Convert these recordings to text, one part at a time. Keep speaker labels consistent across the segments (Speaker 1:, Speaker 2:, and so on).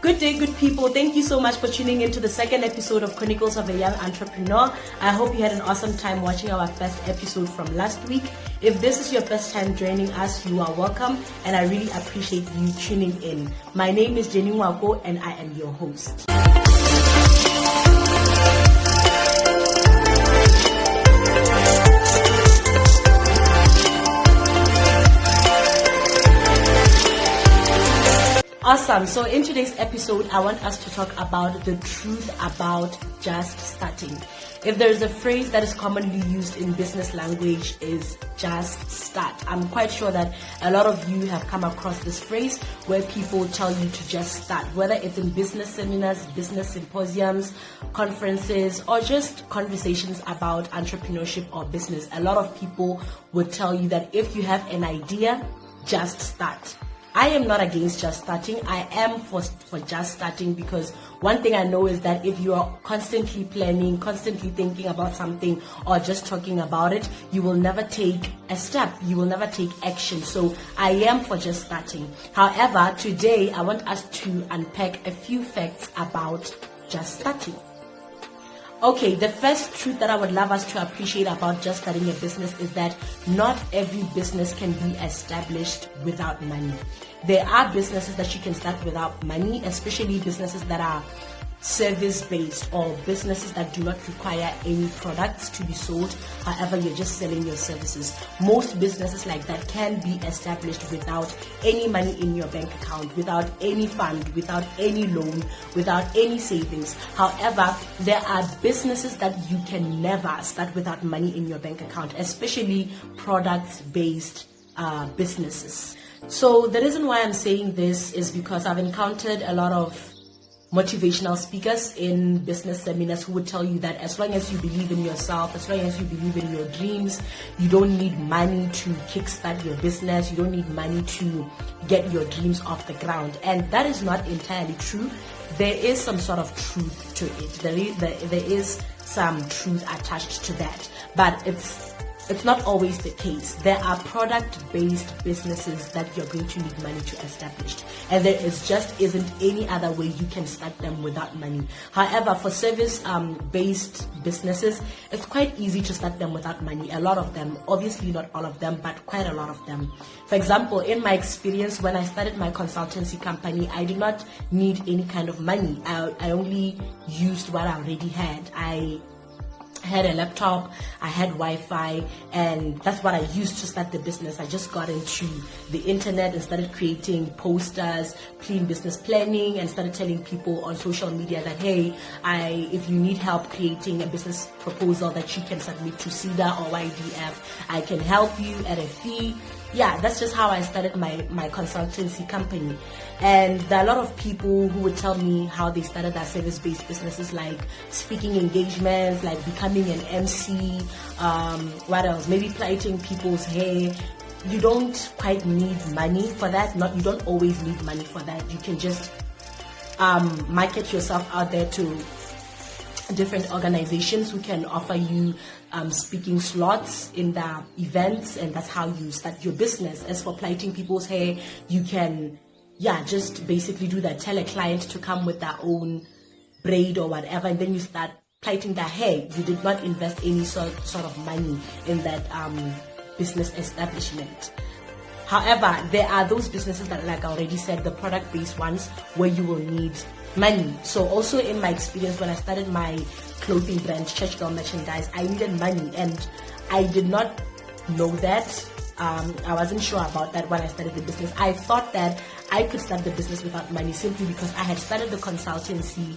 Speaker 1: Good day, good people. Thank you so much for tuning in to the second episode of Chronicles of a Young Entrepreneur. I hope you had an awesome time watching our first episode from last week. If this is your first time joining us, you are welcome, and I really appreciate you tuning in. My name is Jenny Wako, and I am your host. Awesome. So in today's episode, I want us to talk about the truth about just starting. If there is a phrase that is commonly used in business language, is just start. I'm quite sure that a lot of you have come across this phrase where people tell you to just start, whether it's in business seminars, business symposiums, conferences, or just conversations about entrepreneurship or business. A lot of people would tell you that if you have an idea, just start. I am not against just starting. I am for just starting, because one thing I know is that if you are constantly planning, constantly thinking about something, or just talking about it, you will never take a step. You will never take action. So I am for just starting. However, today I want us to unpack a few facts about just starting. Okay, the first truth that I would love us to appreciate about just starting a business is that not every business can be established without money. There are businesses that you can start without money, especially businesses that are service-based or businesses that do not require any products to be sold. However, you're just selling your services. Most businesses like that can be established without any money in your bank account, without any fund, without any loan, without any savings. However, there are businesses that you can never start without money in your bank account, especially products-based businesses. So the reason why I'm saying this is because I've encountered a lot of motivational speakers in business seminars who would tell you that as long as you believe in yourself, as long as you believe in your dreams, you don't need money to kickstart your business. You don't need money to get your dreams off the ground. And that is not entirely true. There is some sort of truth to it. There is some truth attached to that, but it's not always the case. There are product-based businesses that you're going to need money to establish, and there isn't any other way you can start them without money. However, for service-based businesses, it's quite easy to start them without money. A lot of them, obviously not all of them, but quite a lot of them. For example, in my experience, when I started my consultancy company, I did not need any kind of money. I only used what I already had. I had a laptop, I had Wi-Fi, and that's what I used to start the business. I just got into the internet and started creating posters, clean business planning, and started telling people on social media that, hey, if you need help creating a business proposal that you can submit to CEDA or YDF, I can help you at a fee. Yeah, that's just how I started my consultancy company. And there are a lot of people who would tell me how they started their service-based businesses, like speaking engagements, like becoming an MC, what else? Maybe plaiting people's hair. You don't quite need money for that. You don't always need money for that. You can just market yourself out there to different organizations who can offer you speaking slots in the events, and that's how you start your business. As for plaiting people's hair, you can just basically do that. Tell a client to come with their own braid or whatever, and then you start plaiting their hair. You did not invest any sort of money in that business establishment. However, there are those businesses that, like I already said, the product-based ones where you will need money. So also in my experience, when I started my clothing brand, Church Girl Merchandise, I needed money, and I did not know that. I wasn't sure about that when I started the business. I thought that I could start the business without money simply because I had started the consultancy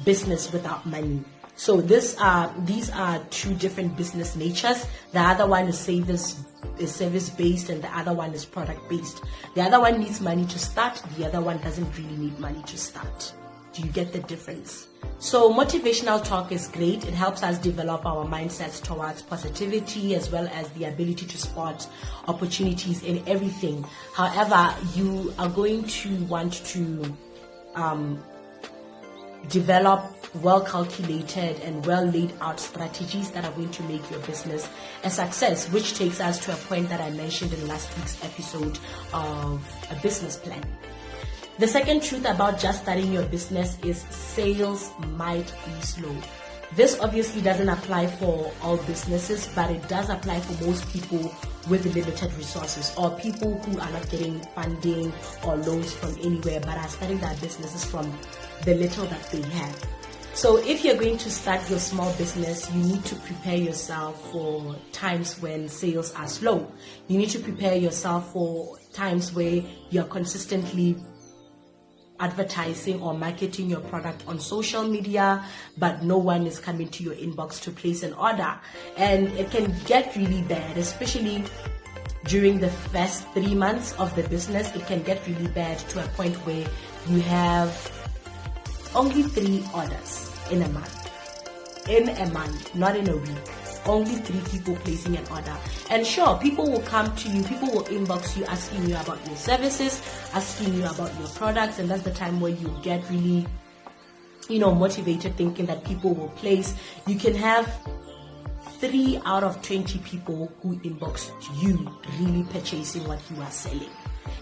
Speaker 1: business without money. So these are two different business natures. The other one is service-based, and the other one is product-based. The other one needs money to start. The other one doesn't really need money to start. Do you get the difference? So motivational talk is great. It helps us develop our mindsets towards positivity, as well as the ability to spot opportunities in everything. However, you are going to want to develop well-calculated and well-laid out strategies that are going to make your business a success, which takes us to a point that I mentioned in last week's episode of a business plan. The second truth about just starting your business is sales might be slow. This obviously doesn't apply for all businesses, but it does apply for most people with limited resources, or people who are not getting funding or loans from anywhere but are starting their businesses from the little that they have. So if you're going to start your small business, you need to prepare yourself for times when sales are slow. You need to prepare yourself for times where you're consistently advertising or marketing your product on social media, but no one is coming to your inbox to place an order. And it can get really bad, especially during the first 3 months of the business. It can get really bad to a point where you have only 3 orders in a month, not in a week. Only 3 people placing an order. And sure, people will come to you, people will inbox you asking you about your services, asking you about your products, and that's the time where you get really, motivated, thinking that people will place. You can have 3 out of 20 people who inbox you really purchasing what you are selling.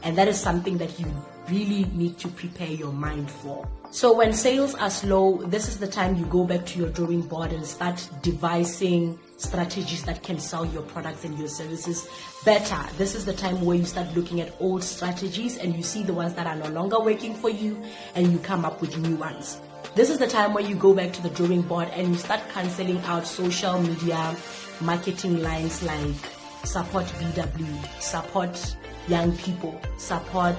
Speaker 1: And that is something that you really need to prepare your mind for. So when sales are slow, this is the time you go back to your drawing board and start devising strategies that can sell your products and your services better. This is the time where you start looking at old strategies and you see the ones that are no longer working for you and you come up with new ones. This is the time where you go back to the drawing board and you start cancelling out social media marketing lines like support BW, support young people, support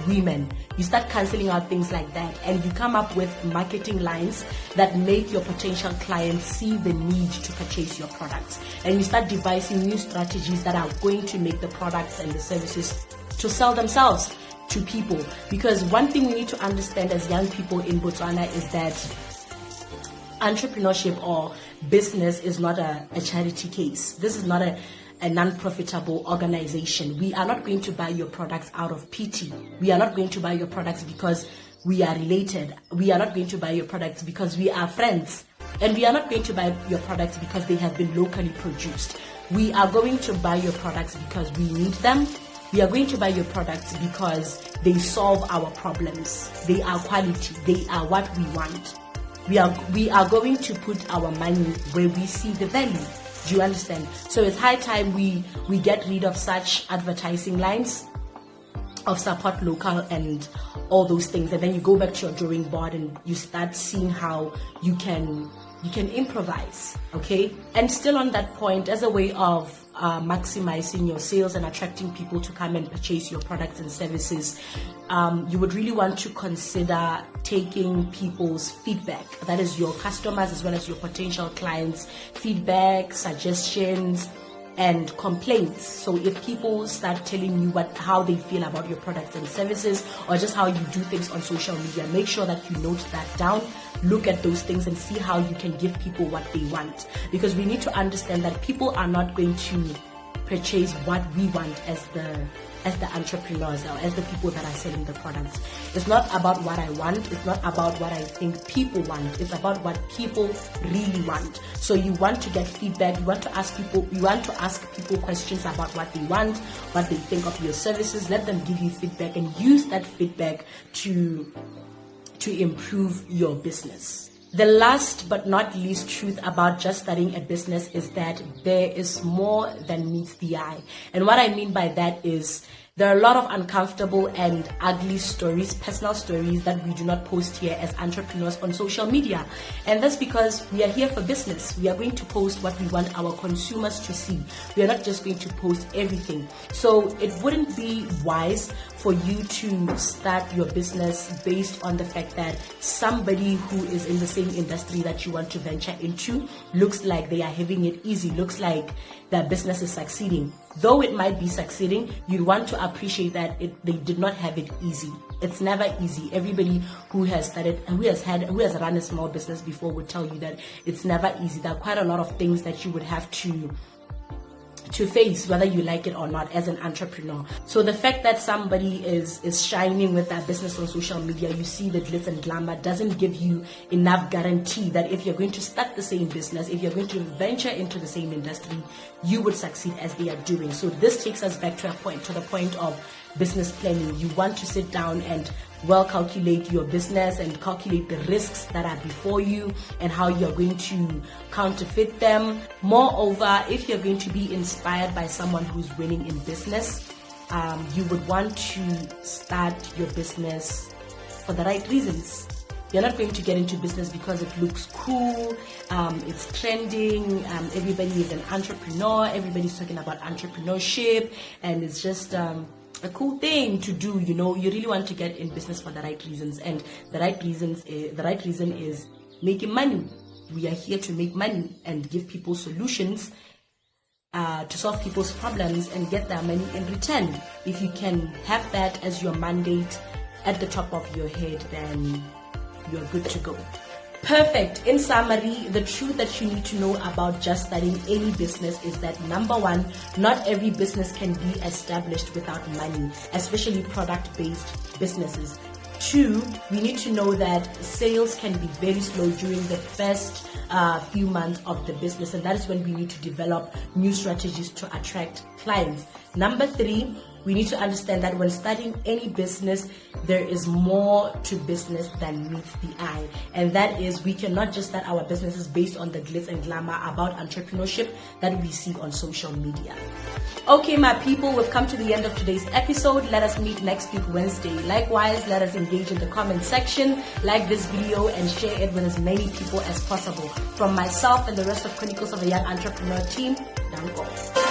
Speaker 1: women. You start cancelling out things like that, and you come up with marketing lines that make your potential clients see the need to purchase your products. And you start devising new strategies that are going to make the products and the services to sell themselves to people. Because one thing we need to understand as young people in Botswana is that entrepreneurship or business is not a charity case. This is not a non-profitable organization. We are not going to buy your products out of pity. We are not going to buy your products because we are related. We are not going to buy your products because we are friends. And we are not going to buy your products because they have been locally produced. We are going to buy your products because we need them. We are going to buy your products because they solve our problems. They are quality. They are what we want. We are going to put our money where we see the value. Do you understand? So it's high time we get rid of such advertising lines of support local and all those things, and then you go back to your drawing board and you start seeing how you can improvise, okay? And still on that point, as a way of maximizing your sales and attracting people to come and purchase your products and services, you would really want to consider taking people's feedback. That is your customers as well as your potential clients' feedback, suggestions, and complaints. So if people start telling you how they feel about your products and services, or just how you do things on social media, make sure that you note that down. Look at those things and see how you can give people what they want. Because we need to understand that people are not going to purchase what we want as the entrepreneurs or as the people that are selling the products. It's not about what I want. It's not about what I think people want. It's about what people really want. So you want to get feedback. You want to ask people questions about what they want, what they think of your services. Let them give you feedback and use that feedback to improve your business. The last but not least truth about just starting a business is that there is more than meets the eye. And what I mean by that is there are a lot of uncomfortable and ugly stories, personal stories that we do not post here as entrepreneurs on social media. And that's because we are here for business. We are going to post what we want our consumers to see. We are not just going to post everything. So it wouldn't be wise for you to start your business based on the fact that somebody who is in the same industry that you want to venture into looks like they are having it easy, looks like their business is succeeding. Though it might be succeeding, you'd want to appreciate that they did not have it easy. It's never easy. Everybody who has started and who has run a small business before would tell you that it's never easy. There are quite a lot of things that you would have to face, whether you like it or not, as an entrepreneur. So the fact that somebody is shining with their business on social media, you see the glitz and glamour, doesn't give you enough guarantee that if you're going to start the same business, if you're going to venture into the same industry, you would succeed as they are doing. So this takes us back to the point of business planning. You want to sit down and well calculate your business and calculate the risks that are before you and how you're going to counterfeit them. Moreover, if you're going to be inspired by someone who's winning in business, you would want to start your business for the right reasons. You're not going to get into business because it looks cool, it's trending, everybody is an entrepreneur, everybody's talking about entrepreneurship, and it's just a cool thing to do. You really want to get in business for the right reasons, and the right reason is making money. We are here to make money and give people solutions to solve people's problems and get their money in return. If you can have that as your mandate at the top of your head, then you're good to go. Perfect. In summary, the truth that you need to know about just starting any business is that, number one, not every business can be established without money, especially product-based businesses. Two, we need to know that sales can be very slow during the first few months of the business, and that is when we need to develop new strategies to attract clients. Number three, we need to understand that when starting any business, there is more to business than meets the eye. And that is, we cannot just start our businesses based on the glitz and glamour about entrepreneurship that we see on social media. Okay, my people, we've come to the end of today's episode. Let us meet next week, Wednesday. Likewise, let us engage in the comment section, like this video, and share it with as many people as possible. From myself and the rest of Chronicles of a Young Entrepreneur team, down goals.